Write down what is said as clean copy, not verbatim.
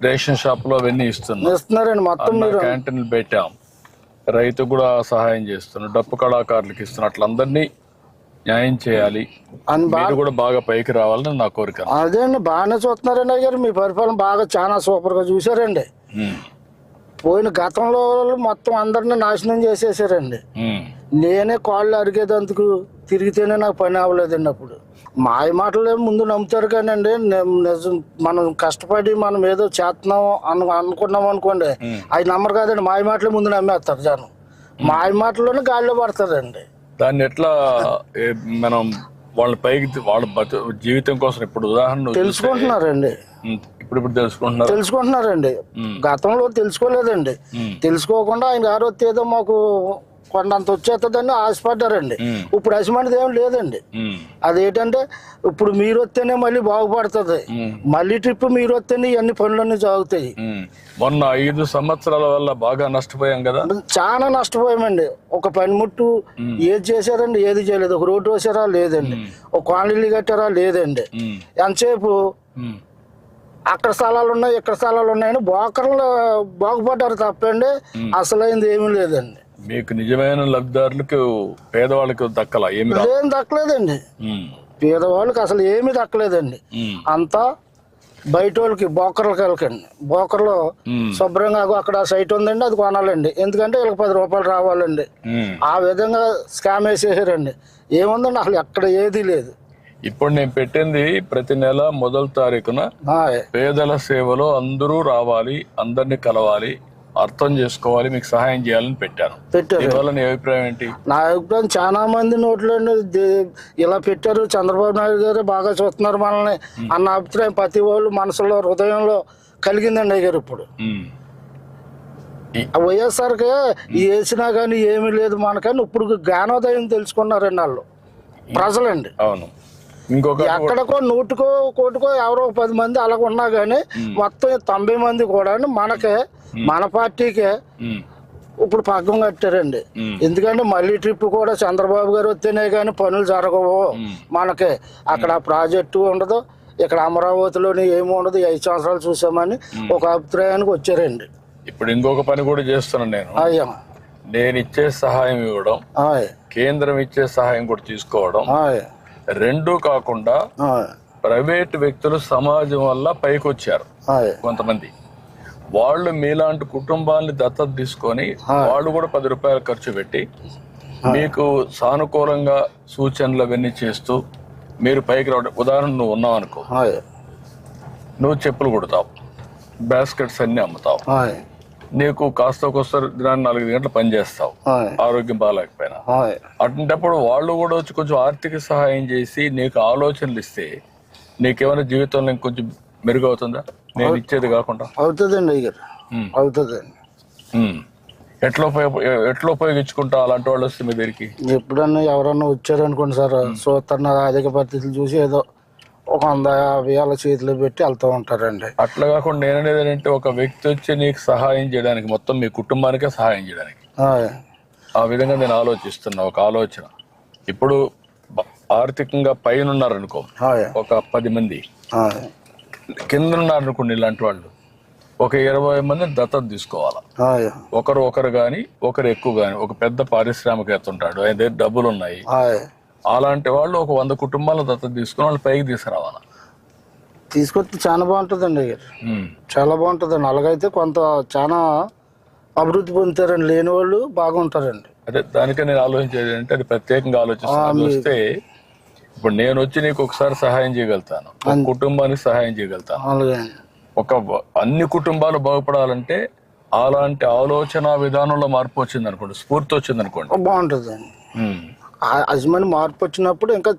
Ration shop లో అవన్నీ ఇస్తున్నారండి. మొత్తం క్యాంటీన్లు పెట్టాం, రైతు కూడా సహాయం చేస్తున్నాం, డప్పు కళాకారులకు ఇస్తున్నాం. అట్లా అందరినీ న్యాయం చేయాలి, మీరు కూడా బాగా పైకి రావాలని నా కోరిక. అదే అండి, బాగానే చూస్తున్నారండి అయ్యారు. మీ పరిపాలన బాగా చాలా సూపర్ గా చూసారండి. పోయిన గతంలో మొత్తం అందరిని నాశనం చేసేసారండి. నేనే కాళ్ళు అరిగేదందుకు తిరిగితేనే నాకు పని అవ్వలేదండి. అప్పుడు మాయ మాటలే ముందు నమ్ముతారు కానండి, నిజం మనం కష్టపడి మనం ఏదో చేస్తున్నాం అనుకున్నాం అనుకోండి, అవి నమ్మరు కాదండి. మాయ మాటలే ముందు నమ్మేస్తారు జనం. మాయ మాటల్లోనే గాలిలో పడతారండి. దాన్ని ఎట్లా మనం వాళ్ళ పైకి వాళ్ళ జీవితం కోసం ఇప్పుడు ఉదాహరణ తెలుసుకుంటున్నారండి. ఇప్పుడు తెలుసుకుంటున్నారండి. గతంలో తెలుసుకోలేదండి. తెలుసుకోకుండా ఆయన గారు ఏదో మాకు కొండంత వచ్చేస్తుందని ఆశపడ్డారండి. ఇప్పుడు అసమంటిది ఏం లేదండి. అదేంటంటే ఇప్పుడు మీరు వస్తేనే మళ్ళీ బాగుపడుతుంది, మళ్ళీ ట్రిప్ మీరు వస్తేనే ఇవన్నీ పనులన్నీ సాగుతాయి. మొన్న 5 సంవత్సరాల వల్ల బాగా నష్టపోయాం కదా. చాలా నష్టపోయామండి. ఒక పనిముట్టు ఏది చేశారండి, ఏది చేయలేదు. ఒక రోడ్డు వేసారా లేదండి, ఒక కాలనీలు కట్టారా లేదండి. ఎంతసేపు అక్కడ స్థలాలు ఉన్నాయి ఇక్కడ స్థలాలు ఉన్నాయని బోకర్లు బాగుపడ్డారు తప్పండి, అసలైంది ఏమీ లేదండి. మీకు నిజమైన లబ్ధిదారులకు పేదవాళ్ళకి దక్కలా ఏం దక్కలేదండి. పేదవాళ్ళకి అసలు ఏమీ దక్కలేదండి. అంతా బయట వాళ్ళకి బోకర్లకి వెళ్ళకండి. బోకర్లో శుభ్రంగా అక్కడ సైట్ ఉందండి, అది కొనాలండి. ఎందుకంటే వీళ్ళకి 10 రూపాయలు రావాలండి. ఆ విధంగా స్కామ్ వేసేసారండి. ఏముందండి అసలు ఎక్కడ ఏది లేదు. ఇప్పుడు నేను పెట్టింది ప్రతి నెల మొదటి తారీఖున పేదల సేవలో అందరూ రావాలి, అందరినీ కలవాలి, అర్థం చేసుకోవాలి, మీకు సహాయం చేయాలని పెట్టాను. దీనివల్ల నీ అభిప్రాయం ఏంటి? నా అభిప్రాయం చాలా మంది నోట్లో ఇలా పెట్టారు, చంద్రబాబు నాయుడు గారు బాగా చూస్తున్నారు మనల్ని అన్న అభిప్రాయం ప్రతి వాళ్ళు మనసులో హృదయంలో కలిగిందండి అయ్యారు. ఇప్పుడు వైఎస్ఆర్కి వేసినా కానీ ఏమీ లేదు మనకని ఇప్పుడు జ్ఞానోదయం తెలుసుకున్నారండి వాళ్ళు ప్రజలండి. అవును, ఇంకొక ఎక్కడికో 100కో కోటికో ఎవరో 10 మంది అలాగ ఉన్నా గానీ మొత్తం 90 మంది కూడా మనకే మన పార్టీకే ఇప్పుడు పగ్గం కట్టారండి. ఎందుకంటే మళ్ళీ ట్రిప్ కూడా చంద్రబాబు గారు వస్తేనే కానీ పనులు జరగవు మనకి. అక్కడ ప్రాజెక్టు ఉండదు, ఇక్కడ అమరావతిలోని ఏమి ఉండదు. 5 సంవత్సరాలు చూసామని ఒక అభిప్రాయానికి వచ్చారండి. ఇప్పుడు ఇంకొక పని కూడా చేస్తున్నాను నేను. అయ్యా, నేను ఇచ్చే సహాయం ఇవ్వడం, కేంద్రం ఇచ్చే సహాయం కూడా తీసుకోవడం, రెండూ కాకుండా ప్రైవేట్ వ్యక్తులు సమాజం వల్ల పైకి వచ్చారు కొంతమంది. వాళ్ళు మీలాంటి కుటుంబాన్ని దత్తత తీసుకొని వాళ్ళు కూడా 10 రూపాయలు ఖర్చు పెట్టి మీకు సానుకూలంగా సూచనలు అవన్నీ చేస్తూ మీరు పైకి రావడం. ఉదాహరణ నువ్వు ఉన్నావు అనుకో, నువ్వు చెప్పులు కుడతావు, బాస్కెట్స్ అన్ని అమ్ముతావు, నీకు కాస్త దినాన్ని 4 గంటలు పని చేస్తావు, ఆరోగ్యం బాగాలేకపోయినా. అటువంటిప్పుడు వాళ్ళు కూడా వచ్చి కొంచెం ఆర్థిక సహాయం చేసి నీకు ఆలోచనలు ఇస్తే నీకేమైనా జీవితంలో ఇంకొంచెం మెరుగవుతుందా? నేను ఇచ్చేది కాకుండా అవుతుందండి అయ్యారు, అవుతుందండి. ఎట్లా ఉపయోగించుకుంటా అలాంటి వాళ్ళు వస్తే మీ దగ్గరికి? ఎప్పుడన్నా ఎవరన్నా వచ్చారనుకోండి సార్, చూస్తున్న ఆర్థిక పరిస్థితులు చూసి ఏదో ఒక 150 వేల చేతిలో పెట్టి వెళ్తూ ఉంటారండి. అట్లా కాకుండా నేననేది ఏంటంటే ఒక వ్యక్తి వచ్చి నీకు సహాయం చేయడానికి, మొత్తం మీ కుటుంబానికే సహాయం చేయడానికి ఆ విధంగా నేను ఆలోచిస్తున్నా. ఒక ఆలోచన, ఇప్పుడు ఆర్థికంగా పైన ఉన్నారనుకో ఒక 10 మంది, కింద ఉన్నారనుకోండి ఇలాంటి వాళ్ళు ఒక 20 మందిని దత్తత తీసుకోవాలా. ఒకరు కానీ ఒకరు ఎక్కువ కానీ, ఒక పెద్ద పారిశ్రామికవేత్త ఉంటాడు, ఆయన దగ్గర డబ్బులు ఉన్నాయి, అలాంటి వాళ్ళు ఒక 100 కుటుంబాలను దత్తత తీసుకుని వాళ్ళు పైకి తీసుకురావాలా. తీసుకొస్తే చాలా బాగుంటుందండి అయ్యారు, చాలా బాగుంటుందండి. అలాగైతే కొంత చాలా అభివృద్ధి పొందుతారండి, లేని వాళ్ళు బాగుంటారండి. అదే దానికే నేను ఆలోచించేది అంటే అది ప్రత్యేకంగా ఆలోచిస్తాను. చూస్తే ఇప్పుడు నేను వచ్చి నీకు ఒకసారి సహాయం చేయగలుగుతాను, ఒక కుటుంబానికి సహాయం చేయగలుగుతాను. అన్ని కుటుంబాలు బాగుపడాలంటే అలాంటి ఆలోచన విధానంలో మార్పు వచ్చింది అనుకోండి, స్ఫూర్తి వచ్చింది అనుకోండి, బాగుంటుంది. అజమాని మార్పు వచ్చినప్పుడు ఇంకా